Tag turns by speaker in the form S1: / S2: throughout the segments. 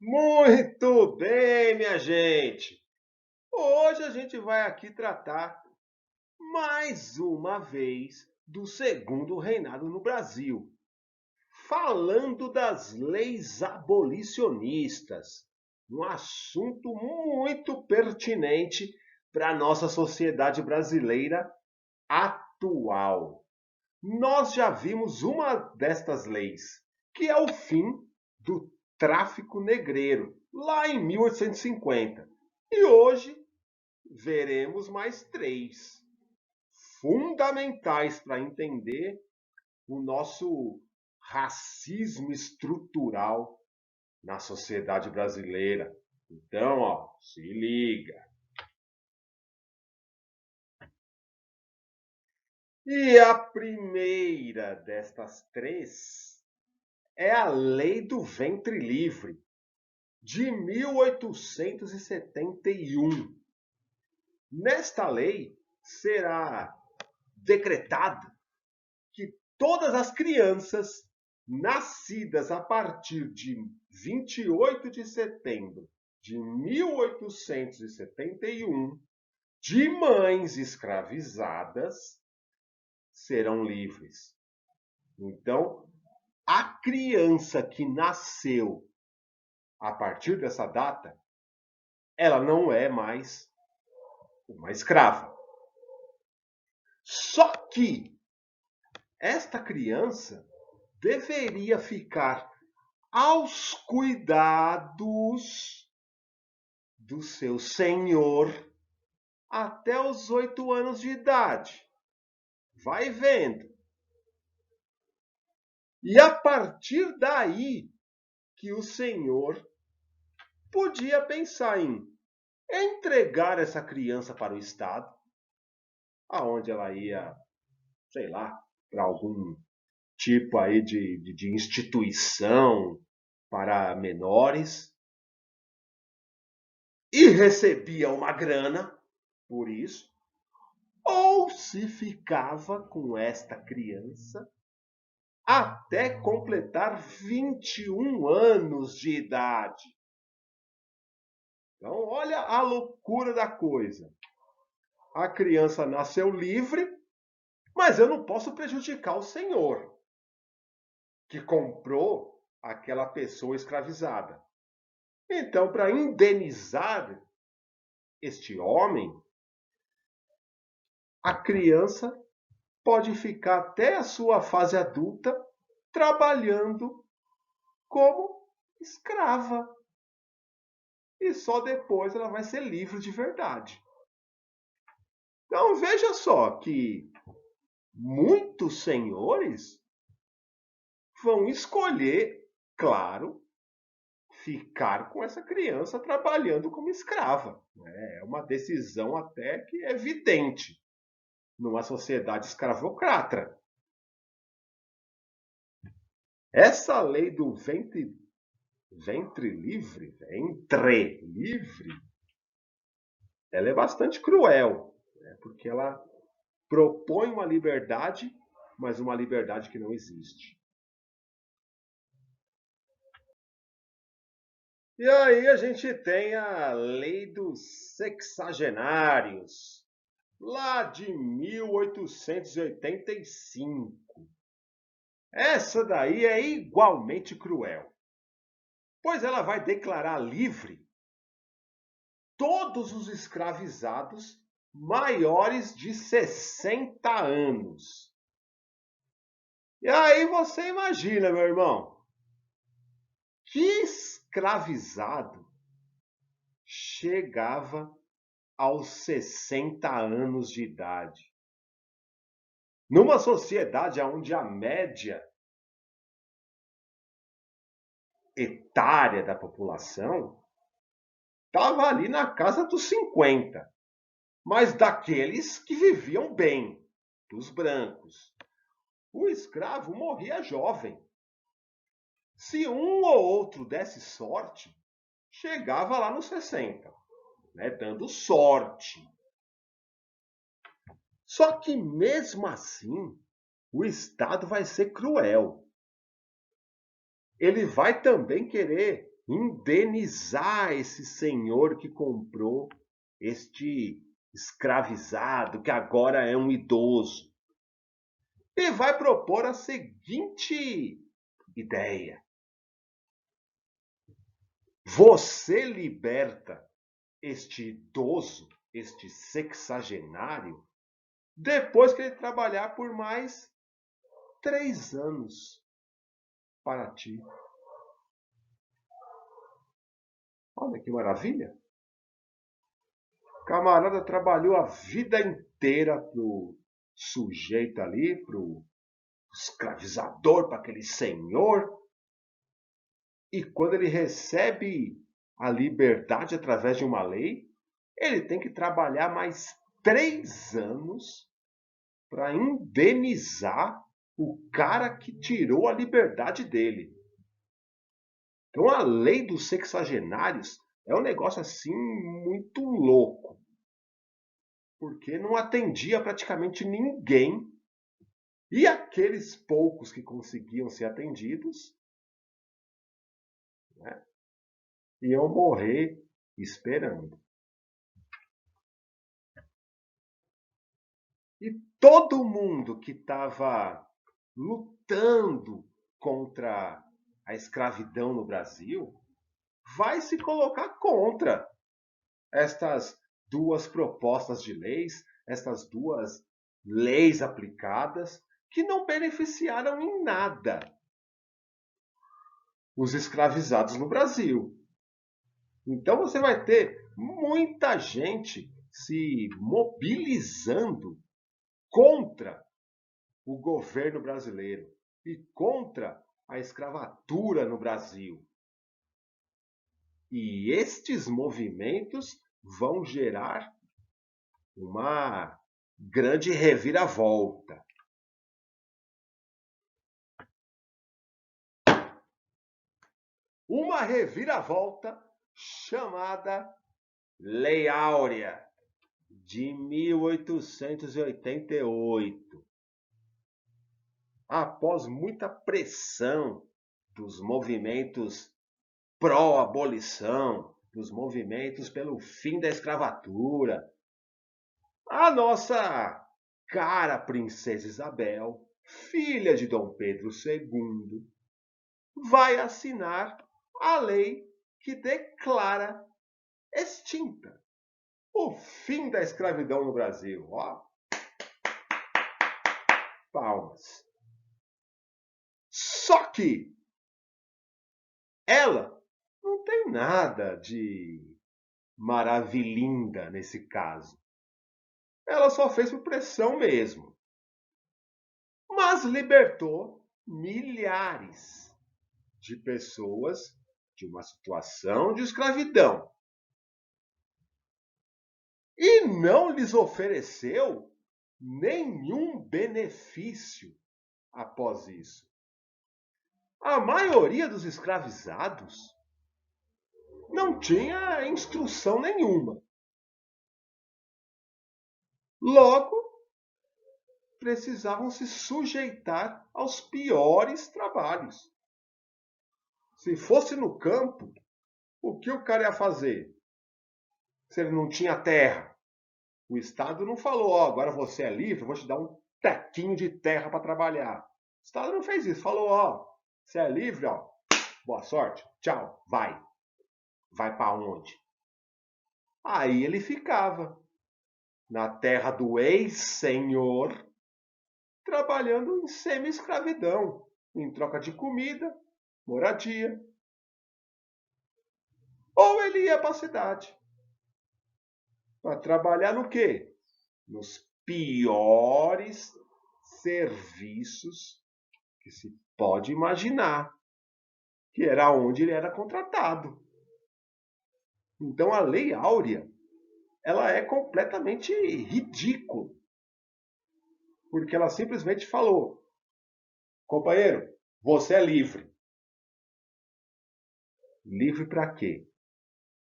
S1: Muito bem, minha gente! Hoje a gente vai aqui tratar mais uma vez do segundo reinado no Brasil, falando das leis abolicionistas, um assunto muito pertinente para a nossa sociedade brasileira atual. Nós já vimos uma destas leis, que é o fim do tráfico negreiro, lá em 1850. E hoje veremos mais três, fundamentais para entender o nosso racismo estrutural na sociedade brasileira. Então, se liga. E a primeira destas três é a Lei do Ventre Livre, de 1871. Nesta lei será decretado que todas as crianças nascidas a partir de 28 de setembro de 1871, de mães escravizadas, serão livres. Então, a criança que nasceu a partir dessa data, ela não é mais uma escrava. Só que esta criança deveria ficar aos cuidados do seu senhor até os 8 anos de idade. Vai vendo. E a partir daí que o senhor podia pensar em entregar essa criança para o Estado, aonde ela ia, sei lá, para algum tipo aí de instituição para menores, e recebia uma grana por isso, ou se ficava com esta criança até completar 21 anos de idade. Então, olha a loucura da coisa. A criança nasceu livre, mas eu não posso prejudicar o senhor que comprou aquela pessoa escravizada. Então, para indenizar este homem, a criança pode ficar até a sua fase adulta trabalhando como escrava. E só depois ela vai ser livre de verdade. Então veja só que muitos senhores vão escolher, claro, ficar com essa criança trabalhando como escrava. É uma decisão até que é evidente numa sociedade escravocrata. Essa lei do ventre livre, ela é bastante cruel, né? Porque ela propõe uma liberdade, mas uma liberdade que não existe. E aí a gente tem a lei dos sexagenários, lá de 1885. Essa daí é igualmente cruel, pois ela vai declarar livre todos os escravizados maiores de 60 anos. E aí você imagina, meu irmão, que escravizado chegava aos 60 anos de idade? Numa sociedade onde a média etária da população estava ali na casa dos 50, mas daqueles que viviam bem, dos brancos. O escravo morria jovem. Se um ou outro desse sorte, chegava lá nos 60, né, dando sorte. Só que mesmo assim, o Estado vai ser cruel. Ele vai também querer indenizar esse senhor que comprou este escravizado, que agora é um idoso. E vai propor a seguinte ideia: você liberta este idoso, este sexagenário, depois que ele trabalhar por mais 3 anos para ti. Olha que maravilha! O camarada trabalhou a vida inteira pro sujeito ali, pro escravizador, para aquele senhor. E quando ele recebe a liberdade através de uma lei, ele tem que trabalhar mais 3 anos para indenizar o cara que tirou a liberdade dele. Então a lei dos sexagenários é um negócio assim muito louco, porque não atendia praticamente ninguém, e aqueles poucos que conseguiam ser atendidos, né, iam morrer esperando. E todo mundo que estava lutando contra a escravidão no Brasil vai se colocar contra estas duas propostas de leis, estas duas leis aplicadas, que não beneficiaram em nada os escravizados no Brasil. Então você vai ter muita gente se mobilizando contra o governo brasileiro e contra a escravatura no Brasil. E estes movimentos vão gerar uma grande reviravolta. Uma reviravolta chamada Lei Áurea de 1888. Após muita pressão dos movimentos pró-abolição, dos movimentos pelo fim da escravatura, a nossa cara princesa Isabel, filha de Dom Pedro II, vai assinar a lei que declara extinta o fim da escravidão no Brasil. Ó, palmas. Só que ela não tem nada de maravilhinda nesse caso. Ela só fez por pressão mesmo. Mas libertou milhares de pessoas de uma situação de escravidão. E não lhes ofereceu nenhum benefício após isso. A maioria dos escravizados não tinha instrução nenhuma. Logo, precisavam se sujeitar aos piores trabalhos. Se fosse no campo, o que o cara ia fazer? Se ele não tinha terra. O Estado não falou, ó, agora você é livre, eu vou te dar um tequinho de terra para trabalhar. O Estado não fez isso, falou, ó, você é livre, ó, boa sorte, tchau, vai. Vai para onde? Aí ele ficava na terra do ex-senhor, trabalhando em semi-escravidão, em troca de comida, moradia. Ou ele ia para a cidade, para trabalhar no quê? Nos piores serviços que se pode imaginar, que era onde ele era contratado. Então a Lei Áurea, ela é completamente ridícula, porque ela simplesmente falou: companheiro, você é livre. Livre para quê?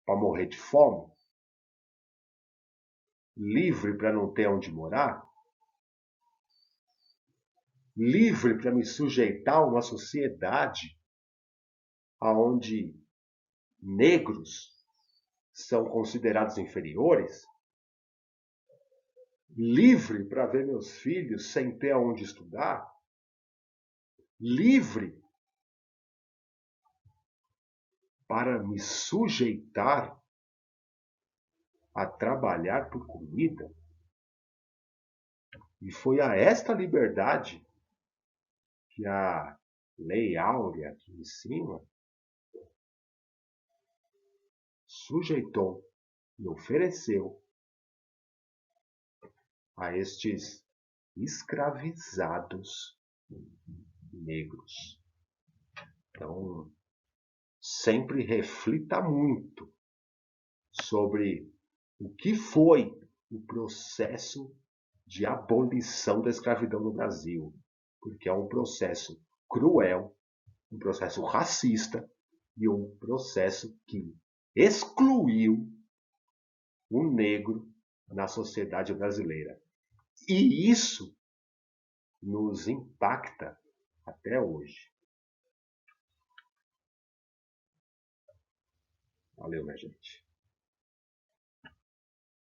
S1: Para morrer de fome? Livre para não ter onde morar? Livre para me sujeitar a uma sociedade onde negros são considerados inferiores, livre para ver meus filhos sem ter aonde estudar, livre para me sujeitar a trabalhar por comida. E foi a esta liberdade que a Lei Áurea aqui em cima sujeitou e ofereceu a estes escravizados negros. Então, sempre reflita muito sobre o que foi o processo de abolição da escravidão no Brasil, porque é um processo cruel, um processo racista e um processo que excluiu o negro na sociedade brasileira. E isso nos impacta até hoje. Valeu, minha gente.